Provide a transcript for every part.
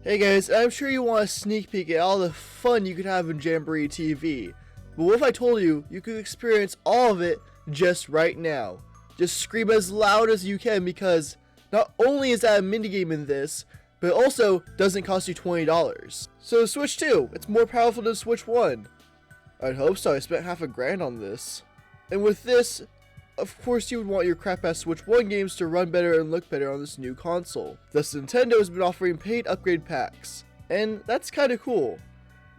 Hey guys, I'm sure you want a sneak peek at all the fun you could have in Jamboree TV. But what if I told you you could experience all of it just right now? Just scream as loud as you can because not only is that a minigame in this, but it also doesn't cost you $20. So Switch 2, it's more powerful than Switch 1. I'd hope so. I spent half a grand on this. And with this, of course you would want your crap ass Switch 1 games to run better and look better on this new console. Thus Nintendo has been offering paid upgrade packs. And that's kinda cool.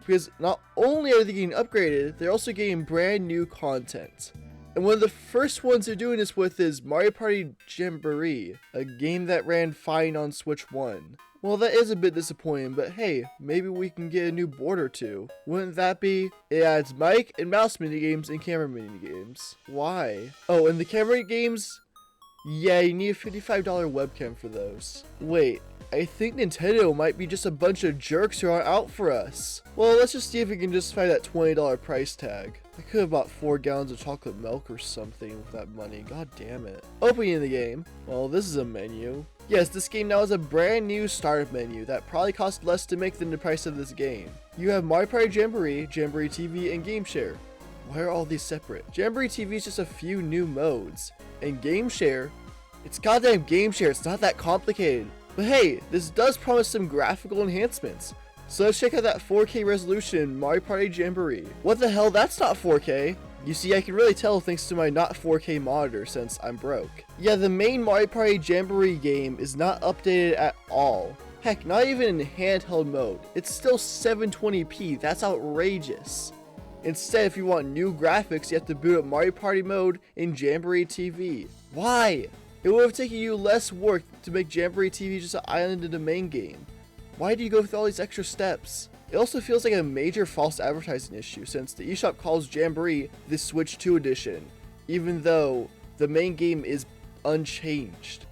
Because not only are they getting upgraded, they're also getting brand new content. And one of the first ones they're doing this with is Mario Party Jamboree, a game that ran fine on Switch 1. Well, that is a bit disappointing, but hey, maybe we can get a new board or two. Wouldn't that be? It adds mic and mouse minigames and camera minigames. Why? Oh, and the camera games? Yeah, you need a $55 webcam for those. Wait, I think Nintendo might be just a bunch of jerks who are out for us. Well, let's just see if we can justify that $20 price tag. I could have bought 4 gallons of chocolate milk or something with that money. God damn it. Opening the game. Well, this is a menu. Yes, this game now has a brand new startup menu that probably costs less to make than the price of this game. You have Mario Party Jamboree, Jamboree TV, and Game Share. Why are all these separate? Jamboree TV is just a few new modes. And Game Share, it's goddamn Game Share, it's not that complicated. But hey, this does promise some graphical enhancements. So let's check out that 4K resolution in Mario Party Jamboree. What the hell, that's not 4K. You see, I can really tell thanks to my not 4K monitor since I'm broke. Yeah, the main Mario Party Jamboree game is not updated at all. Heck, not even in handheld mode. It's still 720p, that's outrageous. Instead, if you want new graphics, you have to boot up Mario Party mode in Jamboree TV. Why? It would have taken you less work to make Jamboree TV just an island in the main game. Why do you go through all these extra steps? It also feels like a major false advertising issue since the eShop calls Jamboree the Switch 2 edition, even though the main game is unchanged.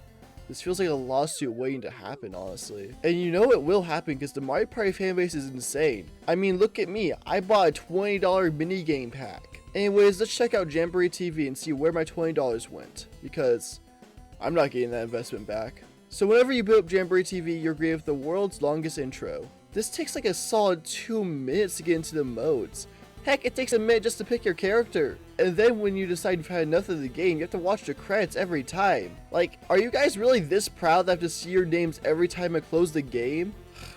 This feels like a lawsuit waiting to happen, honestly. And you know it will happen because the Mario Party fanbase is insane. I mean, look at me, I bought a $20 minigame pack. Anyways, let's check out Jamboree TV and see where my $20 went, because I'm not getting that investment back. So whenever you boot up Jamboree TV, you're greeted with the world's longest intro. This takes like a solid 2 minutes to get into the modes. Heck, it takes a minute just to pick your character. And then when you decide you've had enough of the game, you have to watch the credits every time. Like, are you guys really this proud that I have to see your names every time I close the game?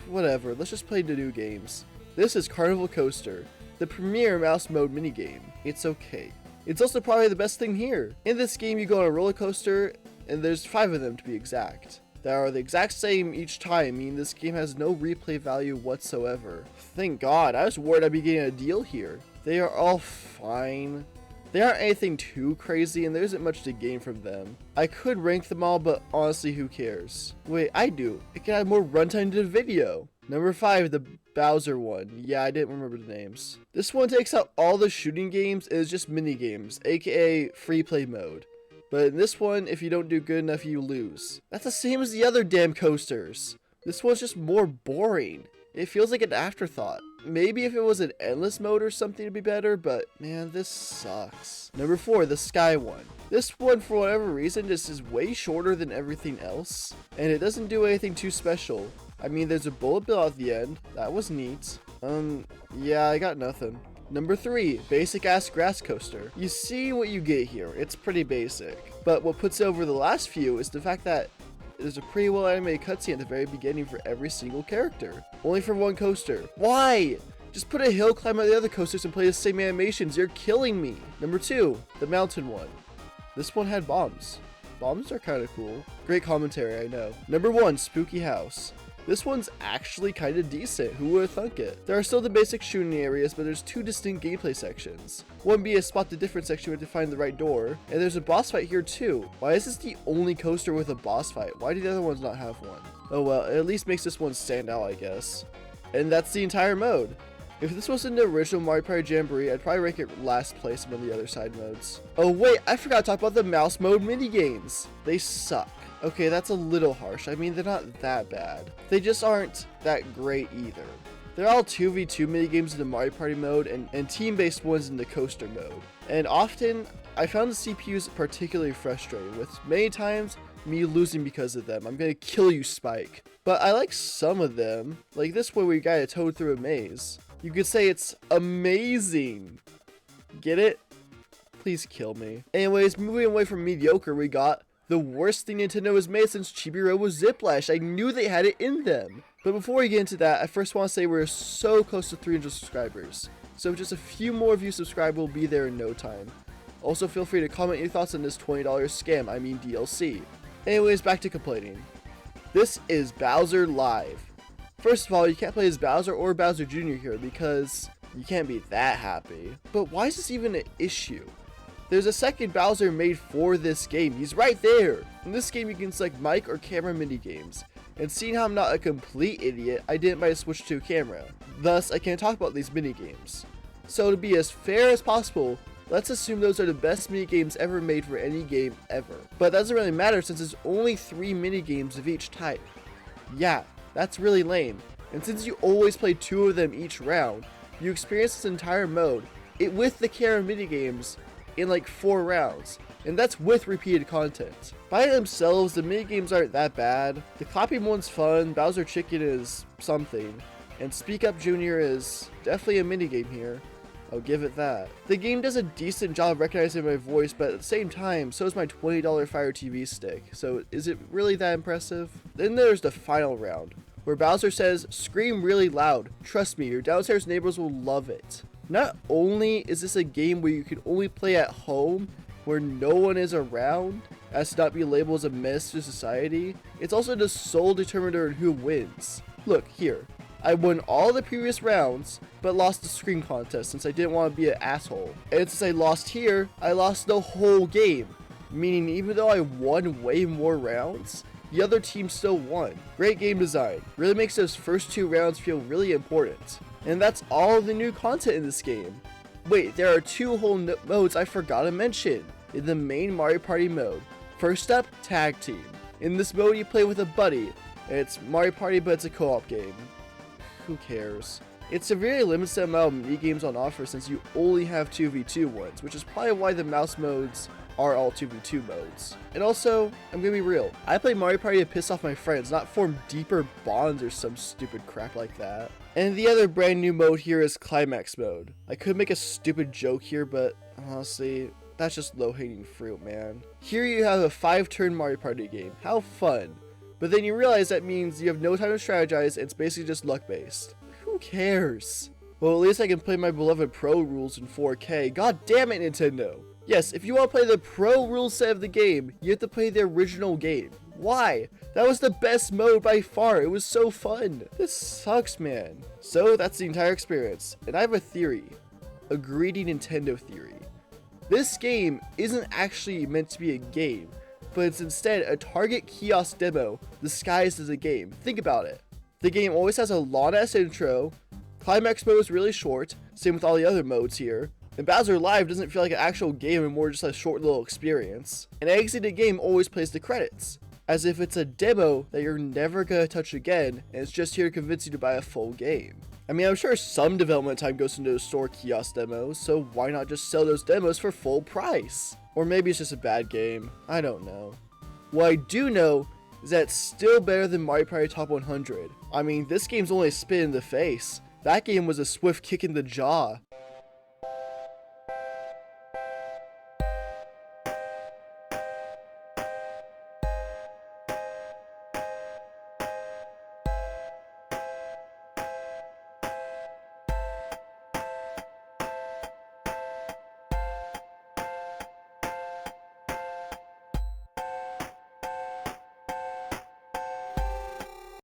Whatever, let's just play the new games. This is Carnival Coaster, the premier mouse mode minigame. It's okay. It's also probably the best thing here. In this game, you go on a roller coaster, and there's 5 of them to be exact. That are the exact same each time, meaning this game has no replay value whatsoever. Thank God, I was worried I'd be getting a deal here. They are all fine. They aren't anything too crazy and there isn't much to gain from them. I could rank them all, but honestly, who cares? Wait, I do. It can add more runtime to the video. Number 5, the Bowser one. Yeah, I didn't remember the names. This one takes out all the shooting games and is just mini games, aka free play mode. But in this one, if you don't do good enough, you lose. That's the same as the other damn coasters. This one's just more boring. It feels like an afterthought. Maybe if it was an endless mode or something it'd be better, but man, this sucks. Number 4, the Sky one. This one, for whatever reason, just is way shorter than everything else. And it doesn't do anything too special. I mean, there's a bullet bill at the end. That was neat. Yeah, I got nothing. Number 3, basic ass grass coaster. You see what you get here, it's pretty basic. But what puts it over the last few is the fact that there's a pretty well animated cutscene at the very beginning for every single character. Only for one coaster. Why? Just put a hill climb on the other coasters and play the same animations, you're killing me. Number 2, the mountain one. This one had bombs. Bombs are kind of cool. Great commentary, I know. Number 1, spooky house. This one's actually kind of decent, who would have thunk it? There are still the basic shooting areas, but there's 2 distinct gameplay sections. One being a spot the different section where to find the right door, and there's a boss fight here too. Why is this the only coaster with a boss fight? Why do the other ones not have one? Oh well, it at least makes this one stand out, I guess. And that's the entire mode. If this wasn't the original Mario Party Jamboree, I'd probably rank it last place among the other side modes. Oh wait, I forgot to talk about the mouse mode minigames. They suck. Okay, that's a little harsh. I mean, they're not that bad. They just aren't that great either. They're all 2v2 minigames in the Mario Party mode and team-based ones in the coaster mode. And often, I found the CPUs particularly frustrating, with many times me losing because of them. I'm gonna kill you, Spike. but I like some of them. Like this one where you gotta toad through a maze. You could say it's amazing. Get it? Please kill me. Anyways, moving away from mediocre, we got the worst thing Nintendo has made since Chibi Robo Ziplash. I knew they had it in them. But before we get into that, I first want to say we're so close to 300 subscribers. So just a few more of you subscribe, will be there in no time. Also, feel free to comment your thoughts on this $20 scam, I mean DLC. Anyways, back to complaining. This is Bowser Live. First of all, you can't play as Bowser or Bowser Jr. here because you can't be that happy. But why is this even an issue? There's a second Bowser made for this game. He's right there. In this game, you can select mic or camera mini games. And seeing how I'm not a complete idiot, I didn't buy a Switch 2 camera. Thus, I can't talk about these mini games. So to be as fair as possible, let's assume those are the best mini games ever made for any game ever. But that doesn't really matter since there's only 3 mini games of each type. Yeah, that's really lame. And since you always play 2 of them each round, you experience this entire mode, with the camera mini games, in like 4 rounds. And that's with repeated content. By themselves, the mini games aren't that bad. The clapping one's fun, Bowser Chicken is something, and Speak Up Jr. is definitely a mini game here. I'll give it that. The game does a decent job recognizing my voice, but at the same time, so is my $20 Fire TV stick. So is it really that impressive? Then there's the final round, where Bowser says, "Scream really loud. Trust me, your downstairs neighbors will love it." Not only is this a game where you can only play at home, where no one is around, as to not be labeled as a menace to society, it's also the sole determiner in who wins. Look, here. I won all the previous rounds, but lost the scream contest since I didn't want to be an asshole. And since I lost here, I lost the whole game. Meaning even though I won way more rounds, the other team still won. Great game design. Really makes those first 2 rounds feel really important. And that's all the new content in this game. Wait, there are 2 whole modes I forgot to mention in the main Mario Party mode. First up, Tag Team. In this mode you play with a buddy. It's Mario Party but it's a co-op game. Who cares? It severely limits the amount of mini games on offer since you only have 2v2 ones, which is probably why the mouse modes are all 2v2 modes. And also, I'm gonna be real, I play Mario Party to piss off my friends, not form deeper bonds or some stupid crap like that. And the other brand new mode here is Climax mode. I could make a stupid joke here, but honestly, that's just low-hanging fruit, man. Here you have a 5-turn Mario Party game. How fun. But then you realize that means you have no time to strategize, and it's basically just luck-based. Who cares? Well, at least I can play my beloved Pro rules in 4K. God damn it, Nintendo! Yes, if you want to play the Pro rule set of the game, you have to play the original game. Why? That was the best mode by far. It was so fun. This sucks, man. So that's the entire experience. And I have a theory. A greedy Nintendo theory. This game isn't actually meant to be a game, but it's instead a Target kiosk demo disguised as a game. Think about it. The game always has a long-ass intro, Climax mode is really short, same with all the other modes here, and Bowser Live doesn't feel like an actual game and more just a short little experience. And exiting the game always plays the credits, as if it's a demo that you're never gonna touch again, and it's just here to convince you to buy a full game. I mean, I'm sure some development time goes into those store kiosk demos, so why not just sell those demos for full price? Or maybe it's just a bad game. I don't know. What I do know is that it's still better than Mario Party Top 100. I mean, this game's only a spit in the face. That game was a swift kick in the jaw.